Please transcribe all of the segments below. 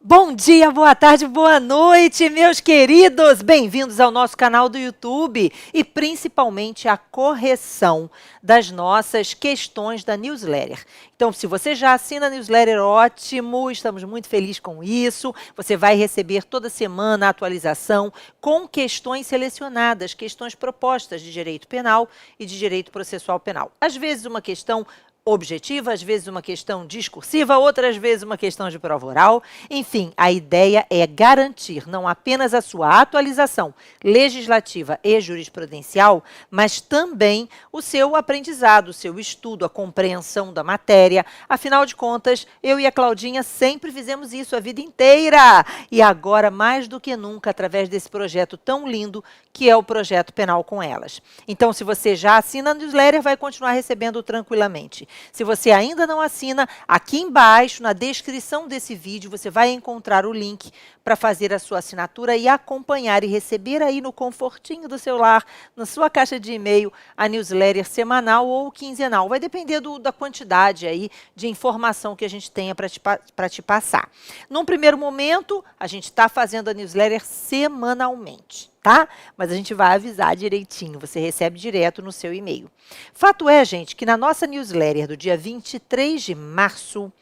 Bom dia, boa tarde, boa noite, meus queridos! Bem-vindos ao nosso canal do YouTube e principalmente a correção das nossas questões da newsletter. Então, se você já assina a newsletter, ótimo, estamos muito felizes com isso. Você vai receber toda semana a atualização com questões selecionadas, questões propostas de direito penal e de direito processual penal. Às vezes uma questão objetiva, às vezes uma questão discursiva, outras vezes uma questão de prova oral. Enfim, a ideia é garantir não apenas a sua atualização legislativa e jurisprudencial, mas também o seu aprendizado, o seu estudo, a compreensão da matéria. Afinal de contas, eu e a Claudinha sempre fizemos isso a vida inteira. E agora, mais do que nunca, através desse projeto tão lindo, que é o Projeto Penal com Elas. Então, se você já assina a newsletter, vai continuar recebendo tranquilamente. Se você ainda não assina, aqui embaixo, na descrição desse vídeo, você vai encontrar o link para fazer a sua assinatura e acompanhar e receber aí no confortinho do seu lar, na sua caixa de e-mail, a newsletter semanal ou quinzenal. Vai depender da quantidade aí de informação que a gente tenha para te passar. Num primeiro momento, a gente está fazendo a newsletter semanalmente, tá? Mas a gente vai avisar direitinho, você recebe direto no seu e-mail. Fato é, gente, que na nossa newsletter do dia 23 de março,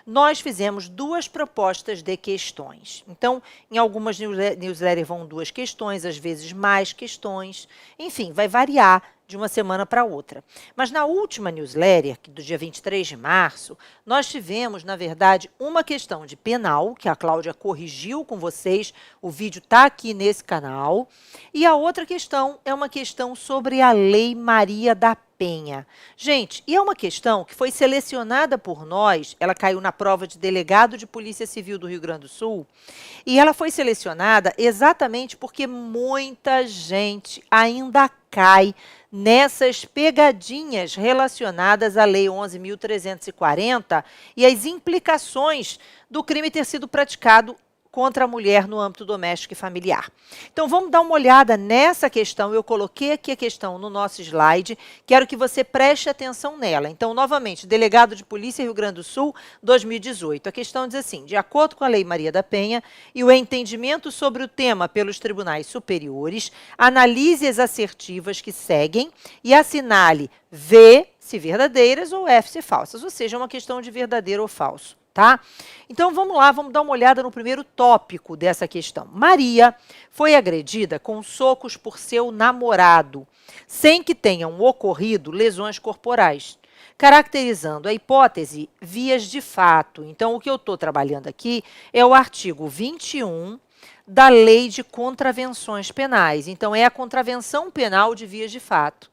nós fizemos duas propostas de questões. Então, em algumas newsletters vão duas questões, às vezes mais questões, enfim, vai variar de uma semana para outra. Mas na última newsletter, do dia 23 de março, nós tivemos, na verdade, uma questão de penal, que a Cláudia corrigiu com vocês, o vídeo está aqui nesse canal, e a outra questão é uma questão sobre a Lei Maria da Penha. Gente, e é uma questão que foi selecionada por nós, ela caiu na prova de delegado de Polícia Civil do Rio Grande do Sul, e ela foi selecionada exatamente porque muita gente ainda cai nessas pegadinhas relacionadas à Lei 11.340 e as implicações do crime ter sido praticado contra a mulher no âmbito doméstico e familiar. Então, vamos dar uma olhada nessa questão. Eu coloquei aqui a questão no nosso slide, quero que você preste atenção nela. Então, novamente, Delegado de Polícia Rio Grande do Sul, 2018. A questão diz assim: de acordo com a Lei Maria da Penha e o entendimento sobre o tema pelos tribunais superiores, analise as assertivas que seguem e assinale V se verdadeiras ou F se falsas, ou seja, uma questão de verdadeiro ou falso. Tá? Então, vamos lá, vamos dar uma olhada no primeiro tópico dessa questão. Maria foi agredida com socos por seu namorado, sem que tenham ocorrido lesões corporais, caracterizando a hipótese vias de fato. Então, o que eu estou trabalhando aqui é o artigo 21 da Lei de Contravenções Penais. Então, é a contravenção penal de vias de fato.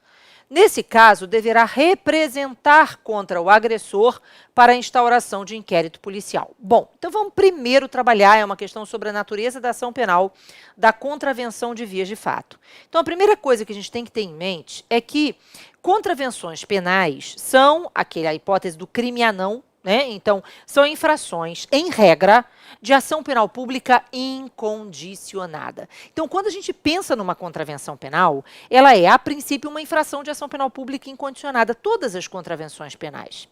Nesse caso, deverá representar contra o agressor para a instauração de inquérito policial. Bom, então vamos primeiro trabalhar, é uma questão sobre a natureza da ação penal da contravenção de vias de fato. Então, a primeira coisa que a gente tem que ter em mente é que contravenções penais são a hipótese do crime anão, né? Então, são infrações, em regra, de ação penal pública incondicionada. Então, quando a gente pensa numa contravenção penal, ela é, a princípio, uma infração de ação penal pública incondicionada, todas as contravenções penais.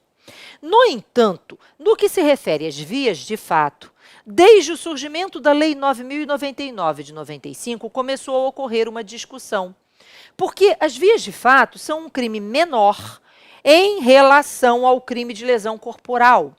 No entanto, no que se refere às vias de fato, desde o surgimento da Lei 9.099 de 95, começou a ocorrer uma discussão. Porque as vias de fato são um crime menor em relação ao crime de lesão corporal.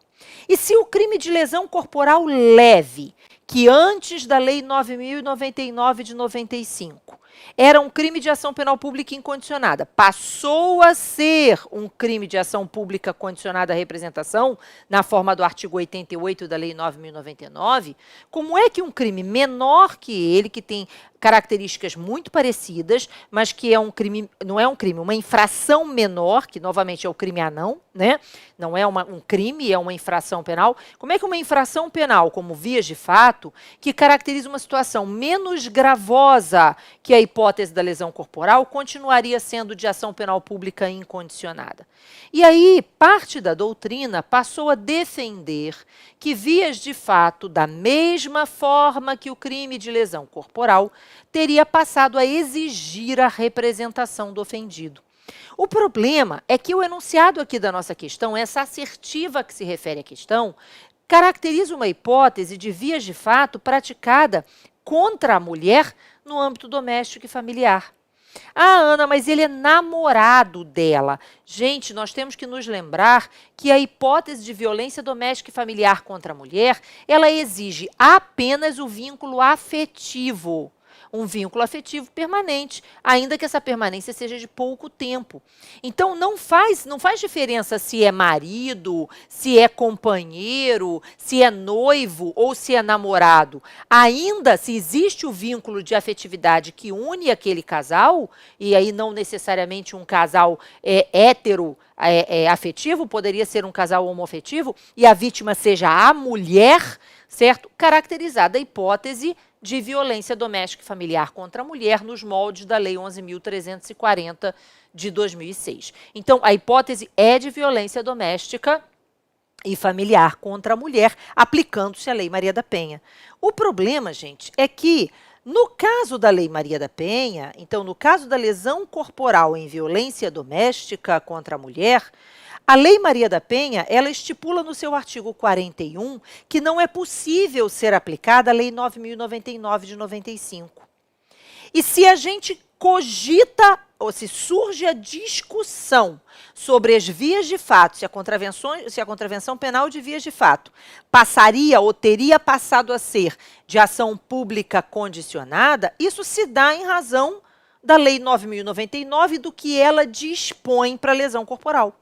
E se o crime de lesão corporal leve, que antes da Lei 9.099 de 95 era um crime de ação penal pública incondicionada, passou a ser um crime de ação pública condicionada à representação, na forma do artigo 88 da Lei 9.099, como é que um crime menor que ele, que tem características muito parecidas, mas que é um crime, não é um crime, uma infração menor, que novamente é o crime anão, né? Não é um crime, é uma infração penal. Como é que uma infração penal, como vias de fato, que caracteriza uma situação menos gravosa que a hipótese da lesão corporal, continuaria sendo de ação penal pública incondicionada? E aí, parte da doutrina passou a defender que vias de fato, da mesma forma que o crime de lesão corporal, teria passado a exigir a representação do ofendido. O problema é que o enunciado aqui da nossa questão, essa assertiva que se refere à questão, caracteriza uma hipótese de vias de fato praticada contra a mulher no âmbito doméstico e familiar. Ah, Ana, mas ele é namorado dela. Gente, nós temos que nos lembrar que a hipótese de violência doméstica e familiar contra a mulher, ela exige apenas o vínculo afetivo. Um vínculo afetivo permanente, ainda que essa permanência seja de pouco tempo. Então, não faz diferença se é marido, se é companheiro, se é noivo ou se é namorado. Ainda se existe o vínculo de afetividade que une aquele casal, e aí não necessariamente um casal hétero afetivo, poderia ser um casal homoafetivo, e a vítima seja a mulher, certo? Caracterizada a hipótese de violência doméstica e familiar contra a mulher nos moldes da Lei 11.340 de 2006. Então, a hipótese é de violência doméstica e familiar contra a mulher, aplicando-se a Lei Maria da Penha. O problema, gente, é que no caso da Lei Maria da Penha, então no caso da lesão corporal em violência doméstica contra a mulher, a Lei Maria da Penha, ela estipula no seu artigo 41 que não é possível ser aplicada a Lei 9.099 de 95. E se a gente cogita, ou se surge a discussão sobre as vias de fato, se a contravenção penal de vias de fato passaria ou teria passado a ser de ação pública condicionada, isso se dá em razão da Lei 9.099 e do que ela dispõe para lesão corporal.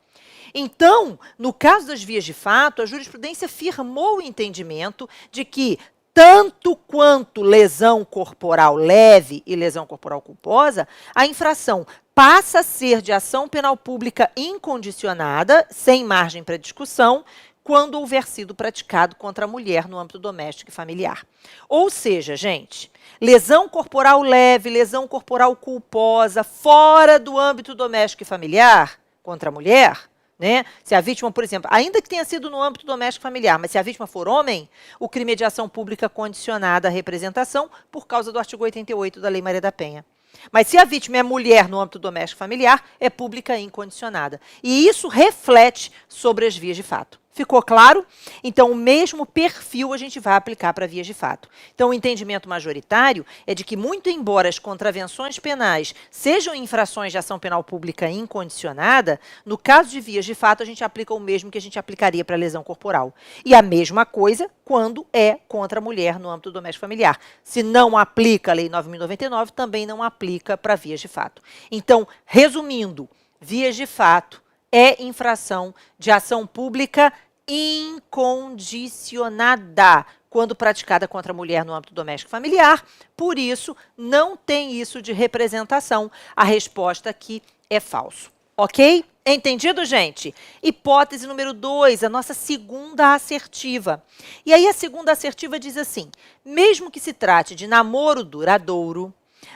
Então, no caso das vias de fato, a jurisprudência firmou o entendimento de que, tanto quanto lesão corporal leve e lesão corporal culposa, a infração passa a ser de ação penal pública incondicionada, sem margem para discussão, quando houver sido praticado contra a mulher no âmbito doméstico e familiar. Ou seja, gente, lesão corporal leve, lesão corporal culposa, fora do âmbito doméstico e familiar, contra a mulher, né? Se a vítima, por exemplo, ainda que tenha sido no âmbito doméstico familiar, mas se a vítima for homem, o crime é de ação pública condicionada à representação por causa do artigo 88 da Lei Maria da Penha. Mas se a vítima é mulher no âmbito doméstico familiar, é pública incondicionada. E isso reflete sobre as vias de fato. Ficou claro? Então, o mesmo perfil a gente vai aplicar para vias de fato. Então, o entendimento majoritário é de que, muito embora as contravenções penais sejam infrações de ação penal pública incondicionada, no caso de vias de fato, a gente aplica o mesmo que a gente aplicaria para lesão corporal. E a mesma coisa quando é contra a mulher no âmbito doméstico familiar. Se não aplica a Lei 9.099, também não aplica para vias de fato. Então, resumindo, vias de fato é infração de ação pública incondicionada quando praticada contra a mulher no âmbito doméstico e familiar. Por isso, não tem isso de representação. A resposta aqui é falso. Ok? Entendido, gente? Hipótese número 2, a nossa segunda assertiva. E aí a segunda assertiva diz assim: mesmo que se trate de namoro duradouro,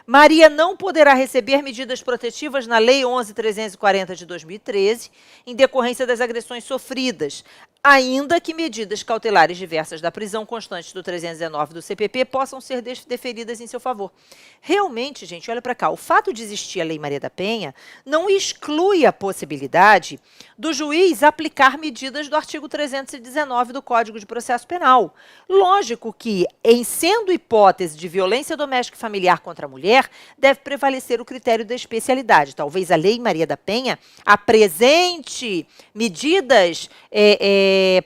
Maria não poderá receber medidas protetivas na Lei 11.340 de 2013, em decorrência das agressões sofridas, ainda que medidas cautelares diversas da prisão constante do 319 do CPP possam ser deferidas em seu favor. Realmente, gente, olha para cá, o fato de existir a Lei Maria da Penha não exclui a possibilidade do juiz aplicar medidas do artigo 319 do Código de Processo Penal. Lógico que, em sendo hipótese de violência doméstica e familiar contra a mulher, deve prevalecer o critério da especialidade. Talvez a Lei Maria da Penha apresente medidas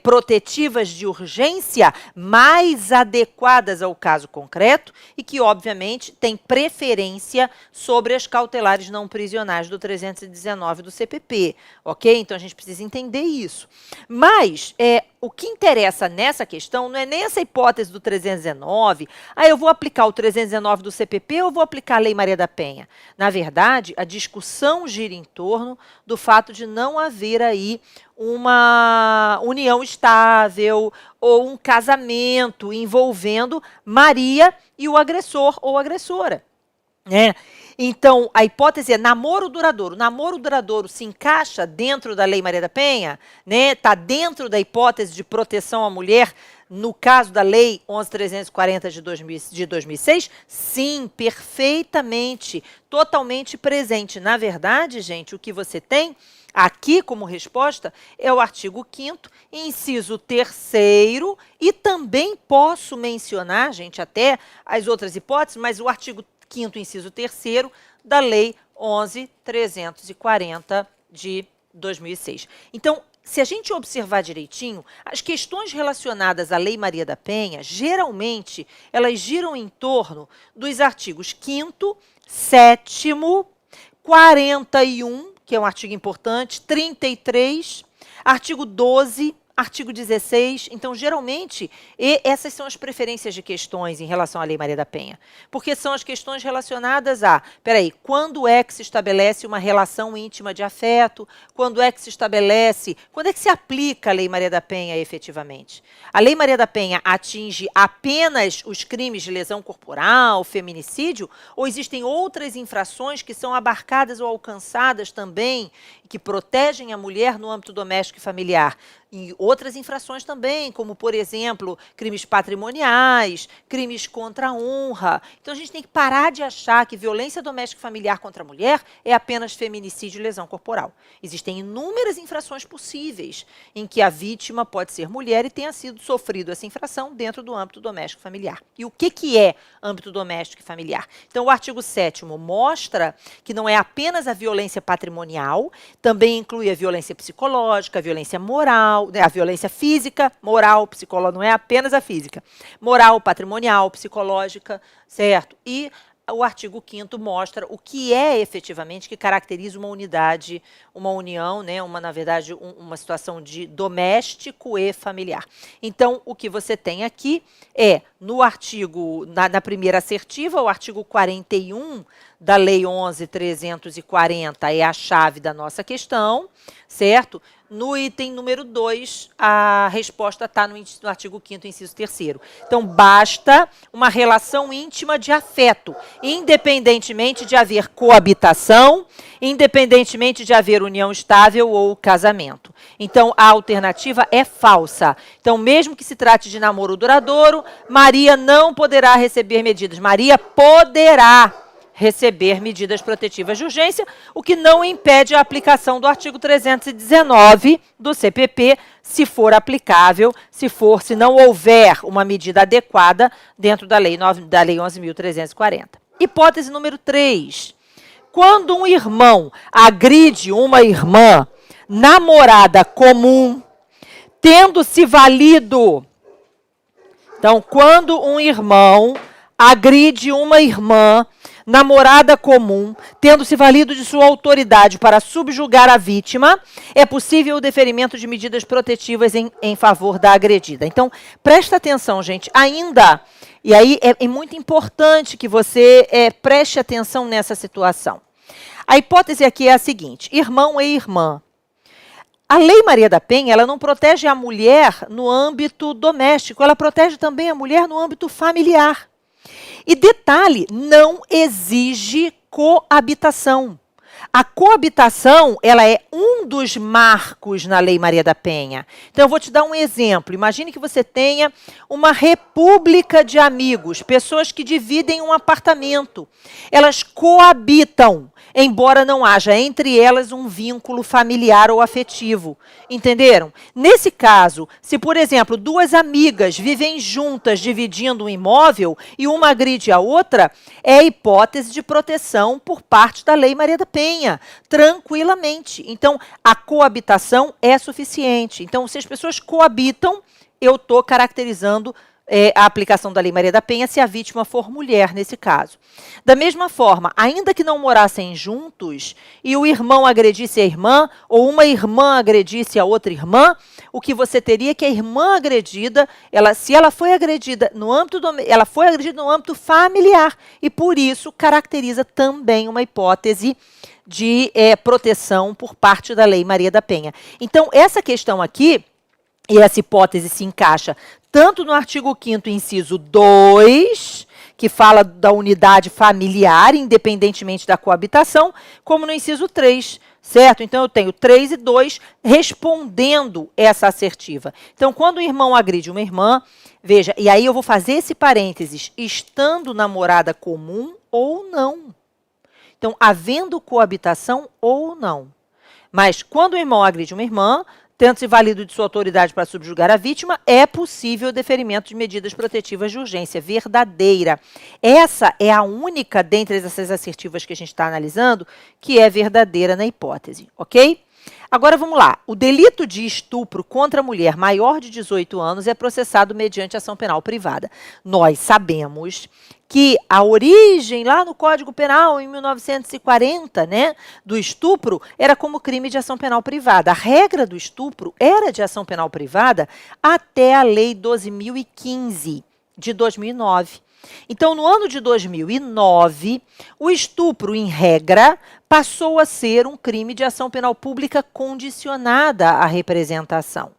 protetivas de urgência mais adequadas ao caso concreto e que, obviamente, tem preferência sobre as cautelares não prisionais do 319 do CPP, ok? Então, a gente precisa entender isso. Mas, o que interessa nessa questão não é nem essa hipótese do 319, eu vou aplicar o 319 do CPP ou vou aplicar a Lei Maria da Penha. Na verdade, a discussão gira em torno do fato de não haver aí uma união estável ou um casamento envolvendo Maria e o agressor ou agressora, né? Então, a hipótese é namoro duradouro. Namoro duradouro se encaixa dentro da Lei Maria da Penha, né? Está dentro da hipótese de proteção à mulher, no caso da Lei 11.340 de 2006? Sim, perfeitamente, totalmente presente. Na verdade, gente, o que você tem Aqui, como resposta, é o artigo 5º, inciso 3º, e também posso mencionar, gente, até as outras hipóteses, mas o artigo 5º, inciso 3º, da Lei 11.340 de 2006. Então, se a gente observar direitinho, as questões relacionadas à Lei Maria da Penha, geralmente, elas giram em torno dos artigos 5º, 7º, 41, que é um artigo importante, 33, artigo 12, artigo 16. Então, geralmente, essas são as preferências de questões em relação à Lei Maria da Penha, porque são as questões relacionadas a, quando é que se estabelece uma relação íntima de afeto, quando é que se aplica a Lei Maria da Penha efetivamente. A Lei Maria da Penha atinge apenas os crimes de lesão corporal, feminicídio, ou existem outras infrações que são abarcadas ou alcançadas também, que protegem a mulher no âmbito doméstico e familiar? E outras infrações também, como, por exemplo, crimes patrimoniais, crimes contra a honra. Então, a gente tem que parar de achar que violência doméstica e familiar contra a mulher é apenas feminicídio e lesão corporal. Existem inúmeras infrações possíveis em que a vítima pode ser mulher e tenha sido sofrido essa infração dentro do âmbito doméstico e familiar. E o que é âmbito doméstico e familiar? Então, o artigo 7º mostra que não é apenas a violência patrimonial, também inclui a violência psicológica, a violência moral, a violência física, moral, psicológica, não é apenas a física, moral, patrimonial, psicológica, certo? E o artigo 5º mostra o que é efetivamente que caracteriza uma unidade, uma união, né, na verdade, uma situação de doméstico e familiar. Então, o que você tem aqui é, no artigo, na primeira assertiva, o artigo 41 da Lei 11.340 é a chave da nossa questão, certo? No item número 2, a resposta está no artigo 5º, inciso 3º. Então, basta uma relação íntima de afeto, independentemente de haver coabitação, independentemente de haver união estável ou casamento. Então, a alternativa é falsa. Então, mesmo que se trate de namoro duradouro, Maria não poderá receber medidas. Maria poderá receber medidas protetivas de urgência, o que não impede a aplicação do artigo 319 do CPP, se for aplicável, se não houver uma medida adequada dentro da Lei 11.340. Hipótese número 3. Quando um irmão agride uma irmã namorada comum, tendo se valido... Então, quando um irmão agride uma irmã namorada comum, tendo se valido de sua autoridade para subjugar a vítima, é possível o deferimento de medidas protetivas em favor da agredida. Então, presta atenção, gente, ainda, e aí é muito importante que você preste atenção nessa situação. A hipótese aqui é a seguinte: irmão e irmã. A Lei Maria da Penha, ela não protege a mulher no âmbito doméstico, ela protege também a mulher no âmbito familiar. E detalhe, não exige coabitação. A coabitação, ela é um dos marcos na Lei Maria da Penha. Então, eu vou te dar um exemplo. Imagine que você tenha uma república de amigos, pessoas que dividem um apartamento. Elas coabitam, embora não haja entre elas um vínculo familiar ou afetivo. Entenderam? Nesse caso, se, por exemplo, duas amigas vivem juntas dividindo um imóvel e uma agride a outra, é hipótese de proteção por parte da Lei Maria da Penha, tranquilamente. Então, a coabitação é suficiente. Então, se as pessoas coabitam, eu estou caracterizando a aplicação da Lei Maria da Penha se a vítima for mulher, nesse caso. Da mesma forma, ainda que não morassem juntos e o irmão agredisse a irmã, ou uma irmã agredisse a outra irmã, o que você teria é que a irmã agredida, se ela foi agredida no âmbito ela foi agredida no âmbito familiar, e por isso caracteriza também uma hipótese de proteção por parte da Lei Maria da Penha. Então, essa questão aqui, e essa hipótese se encaixa tanto no artigo 5º, inciso 2, que fala da unidade familiar, independentemente da coabitação, como no inciso 3, certo? Então, eu tenho 3 e 2 respondendo essa assertiva. Então, quando o irmão agride uma irmã, veja, e aí eu vou fazer esse parênteses, estando namorada comum ou não. Então, havendo coabitação ou não. Mas quando o irmão agride uma irmã, tendo-se valido de sua autoridade para subjugar a vítima, é possível o deferimento de medidas protetivas de urgência verdadeira. Essa é a única dentre essas assertivas que a gente está analisando que é verdadeira na hipótese, ok? Agora vamos lá. O delito de estupro contra a mulher maior de 18 anos é processado mediante ação penal privada. Nós sabemos que a origem lá no Código Penal, em 1940, né, do estupro, era como crime de ação penal privada. A regra do estupro era de ação penal privada até a Lei 12.015, de 2009. Então, no ano de 2009, o estupro, em regra, passou a ser um crime de ação penal pública condicionada à representação.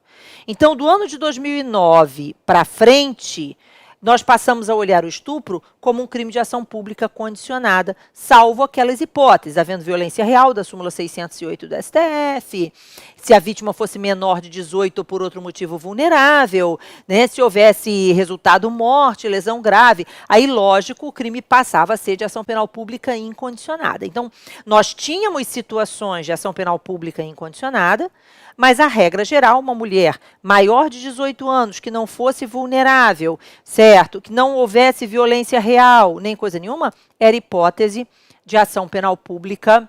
Então, do ano de 2009 para frente, nós passamos a olhar o estupro como um crime de ação pública condicionada, salvo aquelas hipóteses, havendo violência real, da súmula 608 do STF, se a vítima fosse menor de 18 ou por outro motivo vulnerável, né, se houvesse resultado morte, lesão grave, aí, lógico, o crime passava a ser de ação penal pública incondicionada. Então, nós tínhamos situações de ação penal pública incondicionada, mas a regra geral, uma mulher maior de 18 anos que não fosse vulnerável, certo? Que não houvesse violência real, nem coisa nenhuma, era hipótese de ação penal pública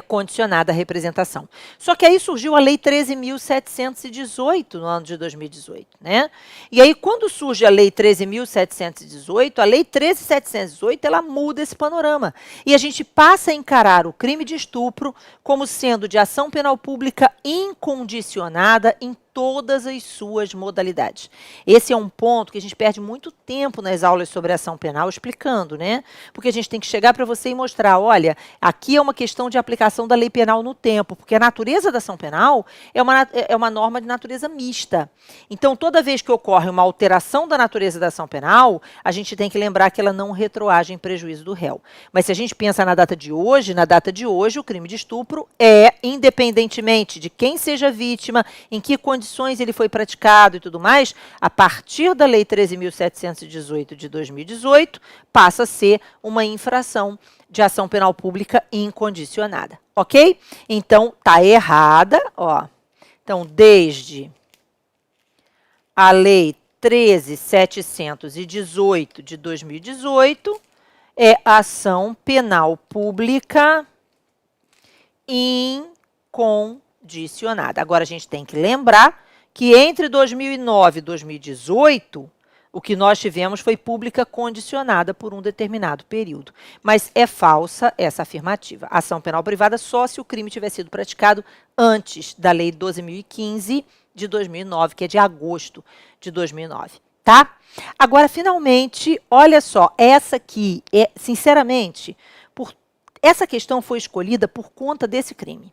condicionada à representação. Só que aí surgiu a Lei 13.718 no ano de 2018, né? E aí, quando surge a Lei 13.718, a Lei 13.718, ela muda esse panorama. E a gente passa a encarar o crime de estupro como sendo de ação penal pública incondicionada em todas as suas modalidades. Esse é um ponto que a gente perde muito tempo nas aulas sobre ação penal explicando, né? Porque a gente tem que chegar para você e mostrar, olha, aqui é uma questão de aplicação da lei penal no tempo, porque a natureza da ação penal é uma norma de natureza mista. Então, toda vez que ocorre uma alteração da natureza da ação penal, a gente tem que lembrar que ela não retroage em prejuízo do réu. Mas se a gente pensa na data de hoje, o crime de estupro é, independentemente de quem seja vítima, em que condições ele foi praticado e tudo mais, a partir da Lei 13.718 de 2018, passa a ser uma infração de ação penal pública incondicionada, ok? Então, tá errada, ó. Então, desde a Lei 13.718 de 2018, é ação penal pública incondicionada. Agora, a gente tem que lembrar que entre 2009 e 2018, o que nós tivemos foi pública condicionada por um determinado período. Mas é falsa essa afirmativa. Ação penal privada só se o crime tiver sido praticado antes da Lei 12.015 de 2009, que é de agosto de 2009, tá? Agora, finalmente, olha só, essa aqui, sinceramente, essa questão foi escolhida por conta desse crime.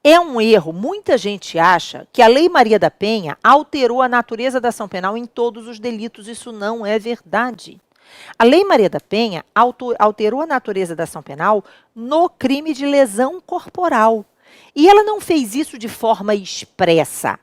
É um erro. Muita gente acha que a Lei Maria da Penha alterou a natureza da ação penal em todos os delitos. Isso não é verdade. A Lei Maria da Penha alterou a natureza da ação penal no crime de lesão corporal. E ela não fez isso de forma expressa.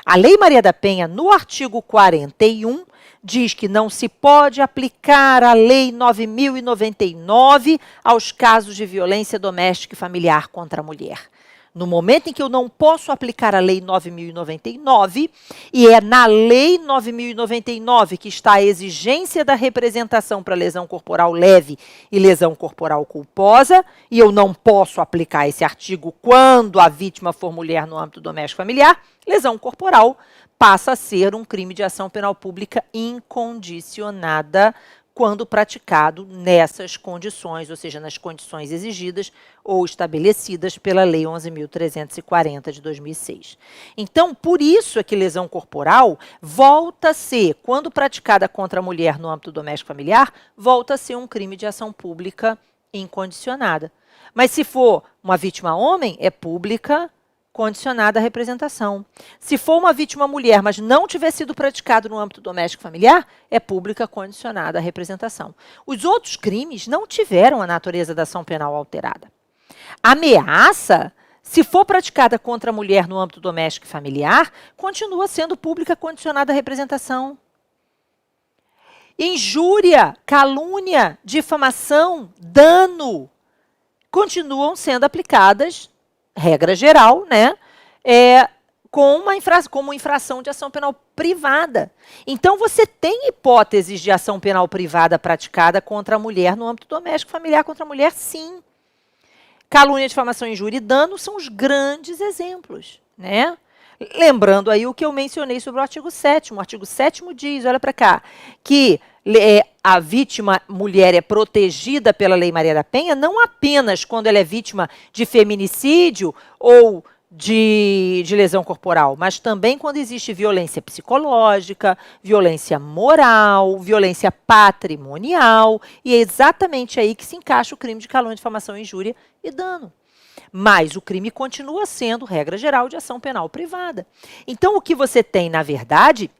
A Lei Maria da Penha, no artigo 41, diz que não se pode aplicar a Lei 9.099 aos casos de violência doméstica e familiar contra a mulher. No momento em que eu não posso aplicar a Lei 9.099, e é na Lei 9.099 que está a exigência da representação para lesão corporal leve e lesão corporal culposa, e eu não posso aplicar esse artigo quando a vítima for mulher no âmbito doméstico familiar, lesão corporal passa a ser um crime de ação penal pública incondicionada quando praticado nessas condições, ou seja, nas condições exigidas ou estabelecidas pela Lei 11.340 de 2006. Então, por isso é que lesão corporal volta a ser, quando praticada contra a mulher no âmbito doméstico familiar, volta a ser um crime de ação pública incondicionada. Mas se for uma vítima homem, é pública condicionada à representação. Se for uma vítima mulher, mas não tiver sido praticado no âmbito doméstico familiar, é pública condicionada à representação. Os outros crimes não tiveram a natureza da ação penal alterada. Ameaça, se for praticada contra a mulher no âmbito doméstico e familiar, continua sendo pública condicionada à representação. Injúria, calúnia, difamação, dano, continuam sendo aplicadas regra geral, né, como infração de ação penal privada. Então, você tem hipóteses de ação penal privada praticada contra a mulher no âmbito doméstico familiar, contra a mulher, sim. Calúnia, difamação, injúria e dano são os grandes exemplos, né? Lembrando aí o que eu mencionei sobre o artigo 7º. O artigo 7º diz, olha para cá, que a vítima mulher é protegida pela Lei Maria da Penha não apenas quando ela é vítima de feminicídio ou de lesão corporal, mas também quando existe violência psicológica, violência moral, violência patrimonial, e é exatamente aí que se encaixa o crime de calúnia, difamação, injúria e dano. Mas o crime continua sendo regra geral de ação penal privada. Então, o que você tem, na verdade,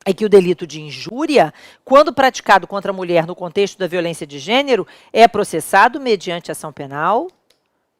é que o delito de injúria, quando praticado contra a mulher no contexto da violência de gênero, é processado mediante ação penal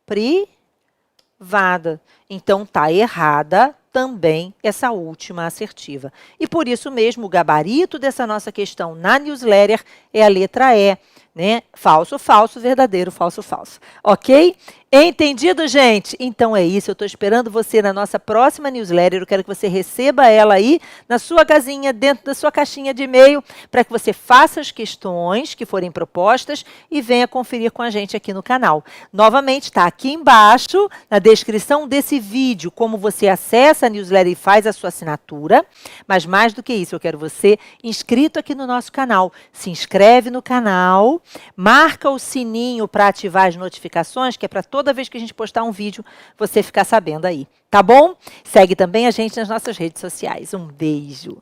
privada. Então, está errada também essa última assertiva. E por isso mesmo, o gabarito dessa nossa questão na newsletter é a letra E, né? Falso, falso, verdadeiro, falso, falso. Ok? Entendido, gente? Então é isso, eu estou esperando você na nossa próxima newsletter, eu quero que você receba ela aí na sua casinha, dentro da sua caixinha de e-mail, para que você faça as questões que forem propostas e venha conferir com a gente aqui no canal. Novamente, está aqui embaixo, na descrição desse vídeo, como você acessa a newsletter e faz a sua assinatura, mas mais do que isso, eu quero você inscrito aqui no nosso canal. Se inscreve no canal, marca o sininho para ativar as notificações, que é para toda vez que a gente postar um vídeo, você ficar sabendo aí, tá bom? Segue também a gente nas nossas redes sociais. Um beijo!